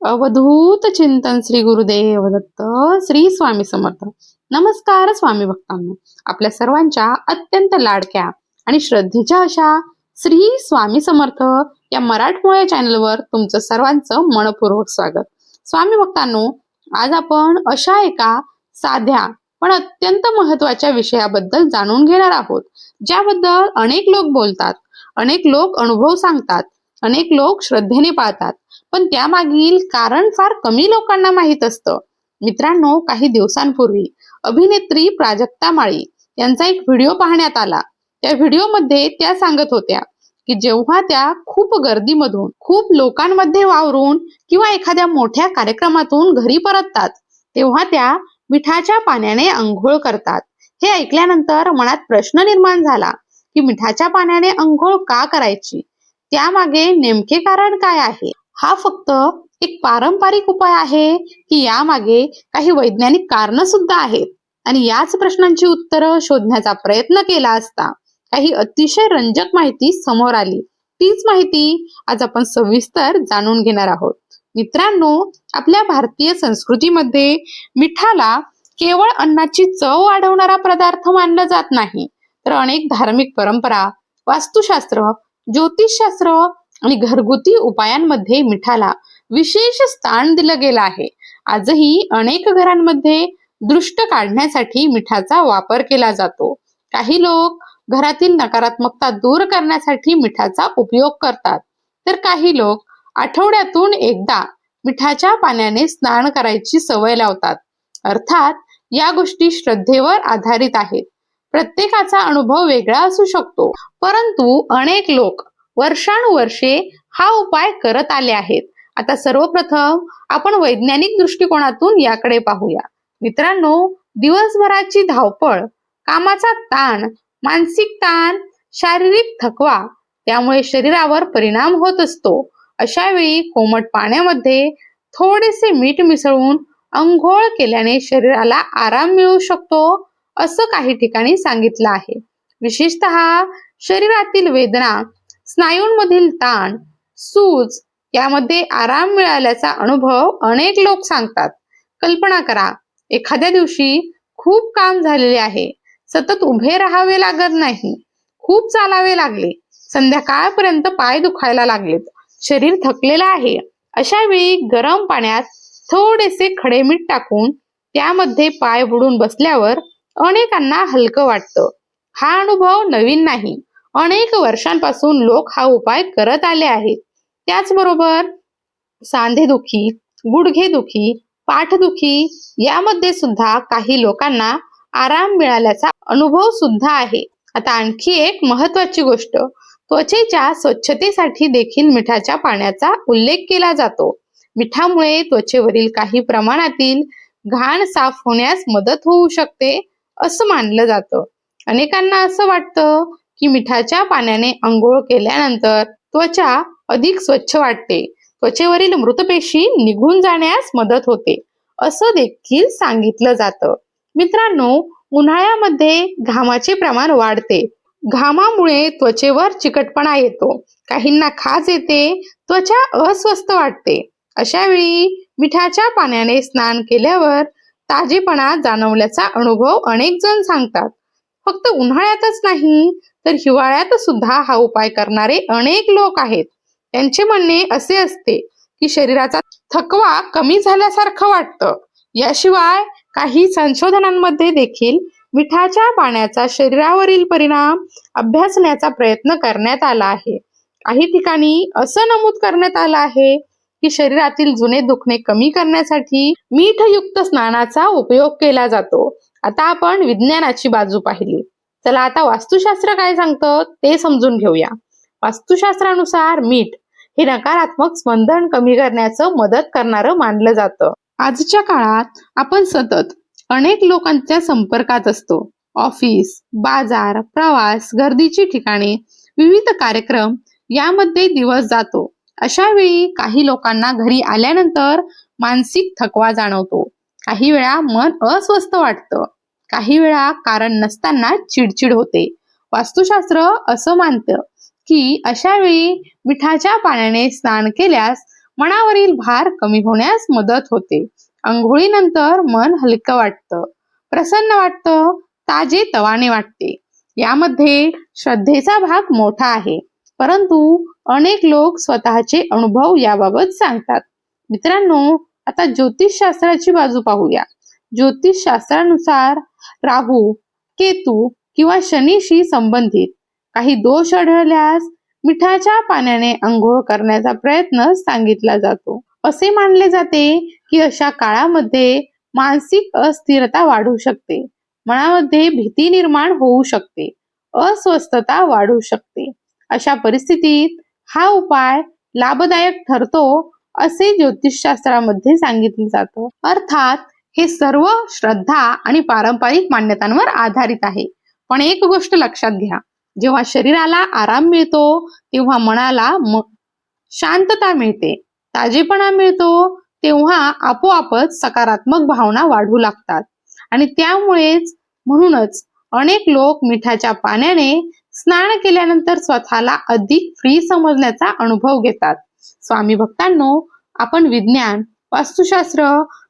अवधूत चिंतन श्री गुरुदेव दत्त श्री स्वामी समर्थ. नमस्कार स्वामी भक्तांनो, आपल्या सर्वांच्या अत्यंत लाडक्या आणि श्रद्धेच्या अशा श्री स्वामी समर्थ या मराठमोळ्या चॅनलवर तुमचं सर्वांचं मनपूर्वक स्वागत. स्वामी भक्तांनो, आज आपण अशा एका साध्या पण अत्यंत महत्वाच्या विषयाबद्दल जाणून घेणार आहोत, ज्याबद्दल अनेक लोक बोलतात, अनेक लोक अनुभव सांगतात, अनेक लोक श्रद्धेने पाळतात, पण त्यामागील कारण फार कमी लोकांना माहीत असतं. मित्रांनो, काही दिवसांपूर्वी अभिनेत्री प्राजक्ता माळी यांचा एक व्हिडिओ पाहण्यात आला. त्या व्हिडिओमध्ये त्या सांगत होत्या की जेव्हा त्या खूप गर्दीमधून, खूप लोकांमध्ये वावरून किंवा एखाद्या मोठ्या कार्यक्रमातून घरी परततात, तेव्हा त्या मिठाच्या पाण्याने अंघोळ करतात. हे ऐकल्यानंतर मनात प्रश्न निर्माण झाला की मिठाच्या पाण्याने अंघोळ का करायची, त्यामागे नेमके कारण काय आहे? हा फक्त एक पारंपरिक उपाय आहे की यामागे काही वैज्ञानिक कारण सुद्धा आहेत? आणि याच प्रश्नांची उत्तरं शोधण्याचा प्रयत्न केला असता काही अतिशय रंजक माहिती समोर आली. तीच माहिती आज आपण सविस्तर जाणून घेणार आहोत. मित्रांनो, आपल्या भारतीय संस्कृतीमध्ये मिठाला केवळ अन्नाची चव वाढवणारा पदार्थ मानलं जात नाही, तर अनेक धार्मिक परंपरा, वास्तुशास्त्र, ज्योतिषशास्त्र आणि घरगुती उपायांमध्ये मिठाला विशेष स्थान दिलं गेलं आहे. आजही अनेक घरांमध्ये दृष्ट काढण्यासाठी मिठाचा वापर केला जातो. काही लोक घरातील नकारात्मकता दूर करण्यासाठी मिठाचा उपयोग करतात, तर काही लोक आठवड्यातून एकदा मिठाच्या पाण्याने स्नान करायची सवय लावतात. अर्थात या गोष्टी श्रद्धेवर आधारित आहेत. प्रत्येकाचा अनुभव वेगळा असू शकतो, परंतु अनेक लोक वर्षानुवर्षे हा उपाय करत आले आहेत. आता सर्वप्रथम आपण वैज्ञानिक दृष्टिकोनातून याकडे पाहूया. मित्रांनो, दिवसभराची धावपळ, कामाचा ताण, मानसिक ताण, शारीरिक थकवा, त्यामुळे शरीरावर परिणाम होत असतो. अशा वेळी कोमट पाण्यामध्ये थोडेसे मीठ मिसळून अंघोळ केल्याने शरीराला आराम मिळू शकतो, असं काही ठिकाणी सांगितलं आहे. विशेषतः शरीरातील वेदना, स्नायूंमधील ताण, सूज यामध्ये आराम मिळाल्याचा अनुभव अनेक लोक सांगतात. कल्पना करा, एखाद्या दिवशी खूप काम झालेले आहे, सतत उभे राहावे लागत नाही, खूप चालावे लागले, संध्याकाळपर्यंत पाय दुखायला लागलेत, शरीर थकलेलं आहे. अशा वेळी गरम पाण्यात थोडेसे खडे मीठ टाकून त्यामध्ये पाय बुडून बसल्यावर अनेकांना हलकं वाटतं. हा अनुभव नवीन नाही, अनेक वर्षांपासून लोक हा उपाय करत आले आहेत. त्याचबरोबर सांधेदुखी, गुडघेदुखी, पाठदुखी यामध्ये सुद्धा काही लोकांना आराम मिळाल्याचा अनुभव सुद्धा आहे. आता आणखी एक महत्वाची गोष्ट, त्वचेच्या स्वच्छतेसाठी देखील मिठाच्या पाण्याचा उल्लेख केला जातो. मिठामुळे त्वचेवरील काही प्रमाणातील घाण साफ होण्यास मदत होऊ शकते, असं मानलं जातं. अनेकांना असं वाटतं की मिठाच्या पाण्याने अंघोळ केल्यानंतर त्वचा अधिक स्वच्छ वाटते, त्वचेवरील मृतपेशी निघून जाण्यास मदत होते, असं देखील सांगितलं जातं. मित्रांनो, उन्हाळ्यामध्ये घामाचे प्रमाण वाढते. घामामुळे त्वचेवर चिकटपणा येतो, काहींना खाज येते, त्वचा अस्वस्थ वाटते. अशा वेळी मिठाच्या पाण्याने स्नान केल्यावर ताजेपणा जाणवल्याचा अनुभव अनेक जण सांगतात. फक्त उन्हाळ्यातच नाही, तर हिवाळ्यात सुद्धा हा उपाय करणारे अनेक लोक आहेत. त्यांचे म्हणणे असे असते की शरीराचा थकवा कमी झाल्यासारखं वाटतं. याशिवाय काही संशोधनांमध्ये देखील मिठाच्या पाण्याचा शरीरावरील परिणाम अभ्यासण्याचा प्रयत्न करण्यात आला आहे. काही ठिकाणी असं नमूद करण्यात आलं आहे की शरीरातील जुने दुखणे कमी करण्यासाठी मीठयुक्त स्नानाचा उपयोग केला जातो. आता आपण विज्ञानाची बाजू पाहिली. चला आता वास्तुशास्त्र काय सांगतं ते समजून घेऊया. वास्तुशास्त्रानुसार मीठ हे नकारात्मक स्पंदन कमी करण्याचं मदत करणारं मानलं जातं. आजच्या काळात आपण सतत अनेक लोकांच्या संपर्कात असतो. ऑफिस, बाजार, प्रवास, गर्दीची ठिकाणे, विविध कार्यक्रम यामध्ये दिवस जातो. अशा वेळी काही लोकांना घरी आल्यानंतर मानसिक थकवा जाणवतो. काही वेळा मन अस्वस्थ वाटतं, काही वेळा कारण नसताना चिडचिड होते. वास्तुशास्त्र असं मानतं की अशा वेळी मिठाच्या पाण्याने स्नान केल्यास मनावरील भार कमी होण्यास मदत होते. अंघोळीनंतर मन हलकं वाटतं, प्रसन्न वाटतं, ताजे तवाने वाटते. यामध्ये श्रद्धेचा भाग मोठा आहे, परंतु अनेक लोक स्वतःचे अनुभव याबाबत सांगतात. मित्रांनो, आता ज्योतिषशास्त्राची बाजू पाहूया. ज्योतिषशास्त्रानुसार राहू, केतू किंवा शनीशी संबंधित काही दोष आढळल्यास मिठाच्या पाण्याने अंघोळ करण्याचा प्रयत्न सांगितला जातो. असे मानले जाते की अशा काळामध्ये मानसिक अस्थिरता वाढू शकते, मनामध्ये भीती निर्माण होऊ शकते, अस्वस्थता वाढू शकते. अशा परिस्थितीत हा उपाय लाभदायक ठरतो असे ज्योतिषशास्त्रामध्ये सांगितले जातं. अर्थात हे सर्व श्रद्धा आणि पारंपरिक मान्यतांवर आधारित आहे. पण एक गोष्ट लक्षात घ्या, जेव्हा शरीराला आराम मिळतो तेव्हा मनाला शांतता मिळते, ताजेपणा मिळतो, तेव्हा आपोआपच सकारात्मक भावना वाढू लागतात. आणि म्हणूनच अनेक लोक मिठाच्या पाण्याने स्नान केल्यानंतर स्वतःला अधिक फ्री समजण्याचा अनुभव घेतात. स्वामी भक्तांनो, आपण विज्ञान, वास्तुशास्त्र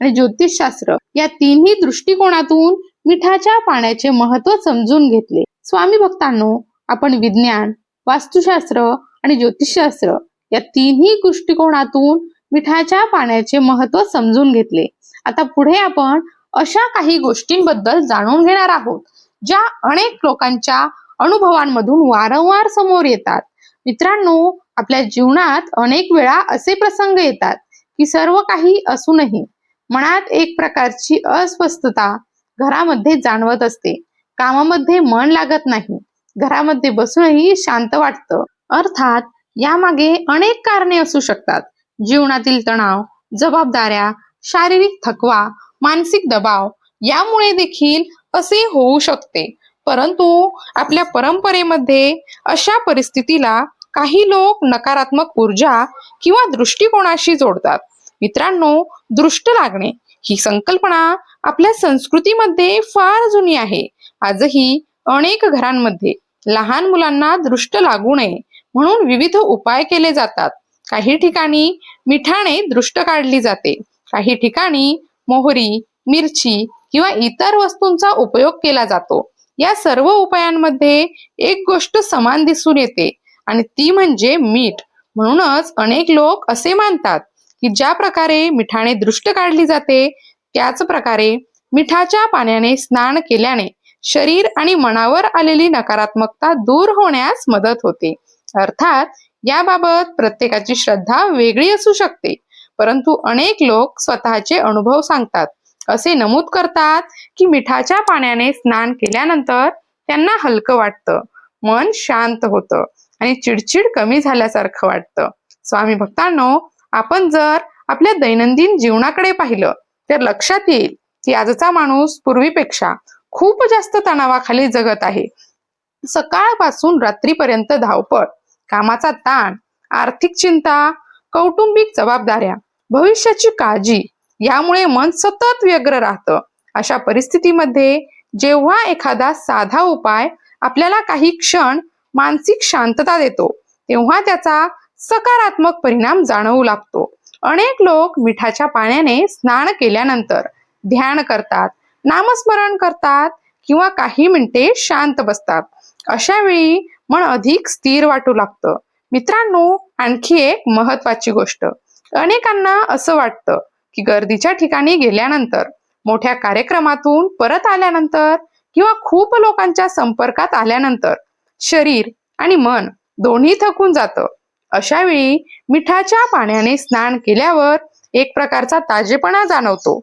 आणि ज्योतिषशास्त्र या तिन्ही दृष्टिकोनातून मिठाच्या पाण्याचे महत्त्व समजून घेतले. स्वामी भक्तांनो, आपण विज्ञान, वास्तुशास्त्र आणि ज्योतिषशास्त्र या तिन्ही दृष्टिकोनातून मिठाच्या पाण्याचे महत्त्व समजून घेतले. आता पुढे आपण अशा काही गोष्टींबद्दल जाणून घेणार आहोत ज्या अनेक लोकांच्या अनुभवांमधून वारंवार समोर येतात. मित्रांनो, आपल्या जीवनात अनेक वेळा असे प्रसंग येतात की सर्व काही असूनही मनात एक प्रकारची अस्वस्थता घरामध्ये जाणवत असते. कामामध्ये मन लागत नाही, घरामध्ये बसूनही शांत वाटतं. अर्थात यामागे अनेक कारणे असू शकतात. जीवनातील तणाव, जबाबदाऱ्या, शारीरिक थकवा, मानसिक दबाव यामुळे देखील असे होऊ शकते. परंतु आपल्या परंपरेमध्ये अशा परिस्थितीला काही लोक नकारात्मक ऊर्जा किंवा दृष्टिकोनाशी जोडतात. मित्रांनो, दृष्ट लागणे ही संकल्पना आपल्या संस्कृतीमध्ये फार जुनी आहे. आजही अनेक घरांमध्ये लहान मुलांना दृष्ट लागू नये म्हणून विविध उपाय केले जातात. काही ठिकाणी मिठाने दृष्ट काढली जाते, काही ठिकाणी मोहरी, मिरची किंवा इतर वस्तूंचा उपयोग केला जातो. या सर्व उपायांमध्ये एक गोष्ट समान दिसून येते आणि ती म्हणजे मीठ. म्हणूनच अनेक लोक असे मानतात की ज्या प्रकारे मिठाने दृष्ट काढली जाते त्याच प्रकारे मिठाच्या पाण्याने स्नान केल्याने शरीर आणि मनावर आलेली नकारात्मकता दूर होण्यास मदत होते. अर्थात याबाबत प्रत्येकाची श्रद्धा वेगळी असू शकते, परंतु अनेक लोक स्वतःचे अनुभव सांगतात. असे नमूद करतात की मिठाच्या पाण्याने स्नान केल्यानंतर त्यांना हलकं वाटतं, मन शांत होतं आणि चिडचिड कमी झाल्यासारखं वाटतं. स्वामी भक्तांनो, आपण जर आपल्या दैनंदिन जीवनाकडे पाहिलं तर लक्षात येईल की आजचा माणूस पूर्वीपेक्षा खूप जास्त तणावाखाली जगत आहे. सकाळपासून रात्रीपर्यंत धावपळ, कामाचा ताण, आर्थिक चिंता, कौटुंबिक जबाबदाऱ्या, भविष्याची काळजी यामुळे मन सतत व्यग्र राहतं. अशा परिस्थितीमध्ये जेव्हा एखादा साधा उपाय आपल्याला काही क्षण मानसिक शांतता देतो तेव्हा त्याचा सकारात्मक परिणाम जाणवू लागतो. अनेक लोक मिठाच्या पाण्याने स्नान केल्यानंतर ध्यान करतात, नामस्मरण करतात किंवा काही मिनिटे शांत बसतात. अशा वेळी मन अधिक स्थिर वाटू लागतं. मित्रांनो, आणखी एक महत्वाची गोष्ट, अनेकांना असं वाटतं की गर्दीच्या ठिकाणी गेल्यानंतर, मोठ्या कार्यक्रमातून परत आल्यानंतर किंवा खूप लोकांच्या संपर्कात आल्यानंतर शरीर आणि मन दोन्ही थकून जातं. अशा वेळी मिठाच्या पाण्याने स्नान केल्यावर एक प्रकारचा ताजेपणा जाणवतो.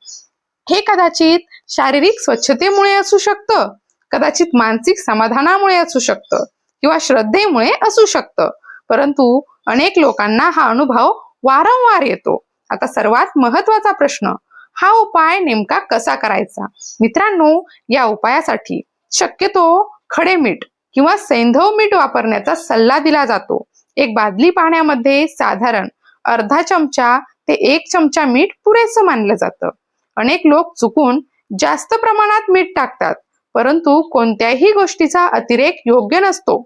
हे कदाचित शारीरिक स्वच्छतेमुळे असू शकतं, कदाचित मानसिक समाधानामुळे असू शकतं किंवा श्रद्धेमुळे असू शकतं, परंतु अनेक लोकांना हा अनुभव वारंवार येतो. आता सर्वात महत्वाचा प्रश्न, हा उपाय नेमका कसा करायचा? मित्रांनो, या उपायासाठी शक्यतो खडे मीठ किंवा सैंधव मीठ वापरण्याचा सल्ला दिला जातो. एक बादली पाण्यामध्ये साधारण अर्धा चमचा ते 1 चमचा मीठ पुरेसं मानलं जातं. अनेक लोक चुकून जास्त प्रमाणात मीठ टाकतात, परंतु कोणत्याही गोष्टीचा अतिरेक योग्य नसतो,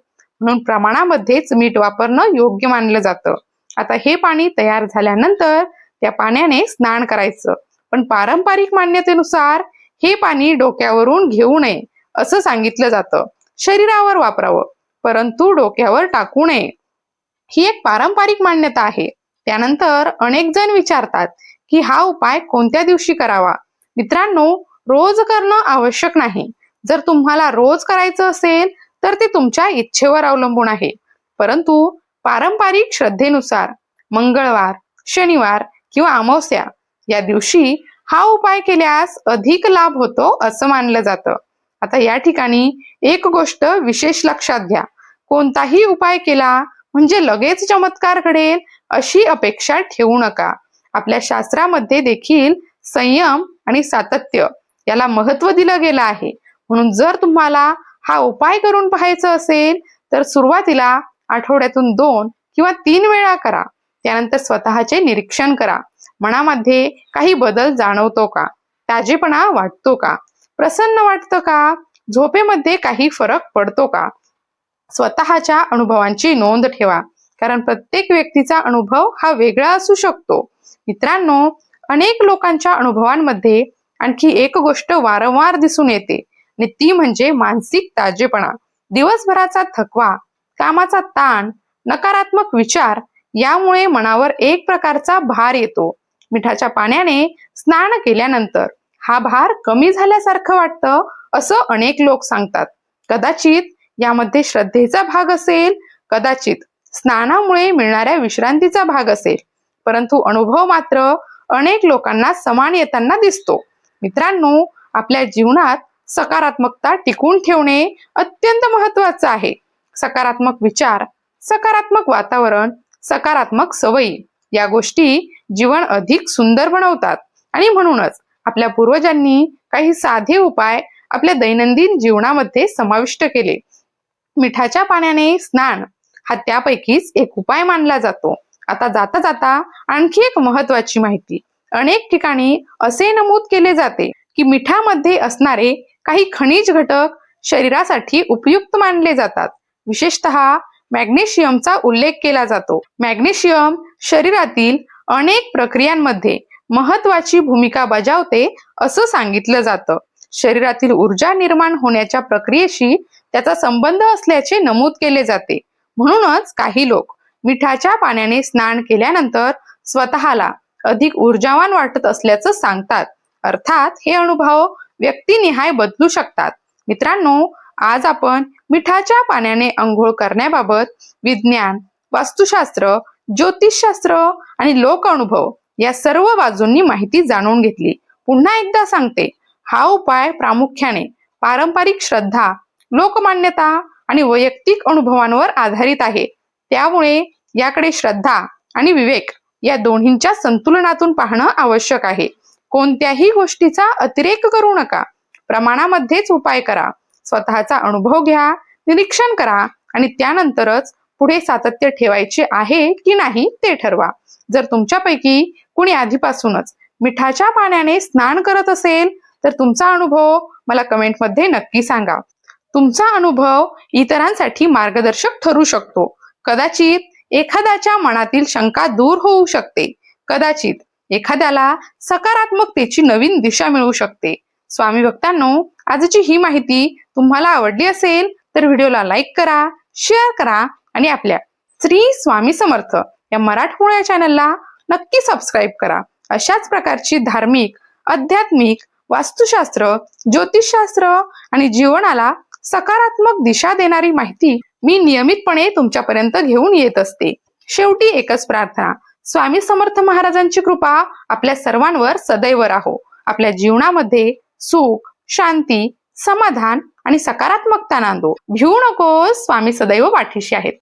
म्हणून प्रमाणामध्येच मीठ वापरणं योग्य मानलं जातं. आता हे पाणी तयार झाल्यानंतर त्या पाण्याने स्नान करायचं, पण पारंपरिक मान्यतेनुसार हे पाणी डोक्यावरून घेऊ नये असं सांगितलं जातं. शरीरावर वापरावं, परंतु डोक्यावर टाकू नये, ही एक पारंपरिक मान्यता आहे. त्यानंतर अनेक जण विचारतात की हा उपाय कोणत्या दिवशी करावा. मित्रांनो, रोज करणं आवश्यक नाही. जर तुम्हाला रोज करायचं असेल तर ते तुमच्या इच्छेवर अवलंबून आहे. परंतु पारंपरिक श्रद्धेनुसार मंगळवार, शनिवार किंवा अमावस्या या दिवशी हा उपाय केल्यास अधिक लाभ होतो असं मानलं जातं. आता या ठिकाणी एक गोष्ट विशेष लक्षात घ्या. कोणताही उपाय केला म्हणजे लगेच चमत्कार घडेल अशी अपेक्षा ठेवू नका. आपल्या शास्त्रामध्ये देखील संयम आणि सातत्य याला महत्त्व दिलं गेलं आहे. म्हणून जर तुम्हाला हा उपाय करून पाहायचा असेल तर सुरुवातीला आठवड्यातून 2 किंवा 3 वेळा करा. त्यानंतर स्वतःचे निरीक्षण करा. मनामध्ये काही बदल जाणवतो का? ताजेपणा वाटतो का? प्रसन्न वाटतं का? झोपेमध्ये काही फरक पडतो का? स्वतःच्या अनुभवांची नोंद ठेवा, कारण प्रत्येक व्यक्तीचा अनुभव हा वेगळा असू शकतो. मित्रांनो, अनेक लोकांच्या अनुभवांमध्ये आणखी एक गोष्ट वारंवार दिसून येते आणि ती म्हणजे मानसिक ताजेपणा. दिवसभराचा थकवा, कामाचा ताण, नकारात्मक विचार यामुळे मनावर एक प्रकारचा भार येतो. मिठाच्या पाण्याने स्नान केल्यानंतर हा भार कमी झाल्यासारखं वाटतं असं अनेक लोक सांगतात. कदाचित यामध्ये श्रद्धेचा भाग असेल, कदाचित स्नानामुळे मिळणाऱ्या विश्रांतीचा भाग असेल, परंतु अनुभव मात्र अनेक लोकांना समान येताना दिसतो. मित्रांनो, आपल्या जीवनात सकारात्मकता टिकून ठेवणे अत्यंत महत्त्वाचं आहे. सकारात्मक विचार, सकारात्मक वातावरण, सकारात्मक सवयी या गोष्टी जीवन अधिक सुंदर बनवतात. आणि म्हणूनच आपल्या पूर्वजांनी काही साधे उपाय आपल्या दैनंदिन जीवनामध्ये समाविष्ट केले. मिठाच्या पाण्याने स्नान हा त्यापैकीच एक उपाय मानला जातो. आता जाता जाता आणखी एक महत्त्वाची माहिती. अनेक ठिकाणी असे नमूद केले जाते की मिठामध्ये असणारे काही खनिज घटक शरीरासाठी उपयुक्त मानले जातात. विशेषतः मॅग्नेशियमचा उल्लेख केला जातो. मॅग्नेशियम शरीरातील अनेक प्रक्रियांमध्ये महत्त्वाची भूमिका बजावते असं सांगितलं जातं. शरीरातील ऊर्जा निर्माण होण्याच्या प्रक्रियेशी त्याचा संबंध असल्याचे नमूद केले जाते. म्हणूनच काही लोक मिठाच्या पाण्याने स्नान केल्यानंतर स्वतःला अधिक ऊर्जावान वाटत असल्याचं सांगतात. अर्थात हे अनुभव व्यक्तिनिहाय बदलू शकतात. मित्रांनो, आज आपण मिठाच्या पाण्याने अंघोळ करण्याबाबत विज्ञान, वास्तुशास्त्र, ज्योतिषशास्त्र आणि लोक अनुभव या सर्व बाजूंनी माहिती जाणून घेतली. पुन्हा एकदा सांगते, हा उपाय प्रामुख्याने पारंपरिक श्रद्धा, लोकमान्यता आणि वैयक्तिक अनुभवांवर आधारित आहे. त्यामुळे याकडे श्रद्धा आणि विवेक या दोन्हींच्या संतुलनातून पाहणं आवश्यक आहे. कोणत्याही गोष्टीचा अतिरेक करू नका. प्रमाणामध्येच उपाय करा. स्वतःचा अनुभव घ्या, निरीक्षण करा आणि त्यानंतरच पुढे सातत्य ठेवायचे आहे की नाही ते ठरवा. जर तुमच्यापैकी कुणी आधीपासूनच मिठाच्या पाण्याने स्नान करत असेल तर तुमचा अनुभव मला कमेंटमध्ये नक्की सांगा. तुमचा अनुभव इतरांसाठी मार्गदर्शक ठरू शकतो. कदाचित एखाद्याच्या मनातील शंका दूर होऊ शकते. कदाचित एखाद्याला सकारात्मकतेची नवीन दिशा मिळू शकते. स्वामी भक्तांनो, आजची ही माहिती तुम्हाला आवडली असेल तर व्हिडिओला लाईक करा, शेअर करा आणि आपल्या श्री स्वामी समर्थ या मराठमोळ्या या चॅनलला नक्की सबस्क्राईब करा. अशाच प्रकारची धार्मिक, आध्यात्मिक, वास्तुशास्त्र, ज्योतिषशास्त्र आणि जीवनाला सकारात्मक दिशा देणारी माहिती मी नियमितपणे तुमच्यापर्यंत घेऊन येत असते. शेवटी एकच प्रार्थना, स्वामी समर्थ महाराजांची कृपा आपल्या सर्वांवर सदैव राहो. आपल्या जीवनामध्ये सुख, शांती, समाधान आणि सकारात्मकता नांदो. भिवू नको, स्वामी सदैव पाठीशी आहेत.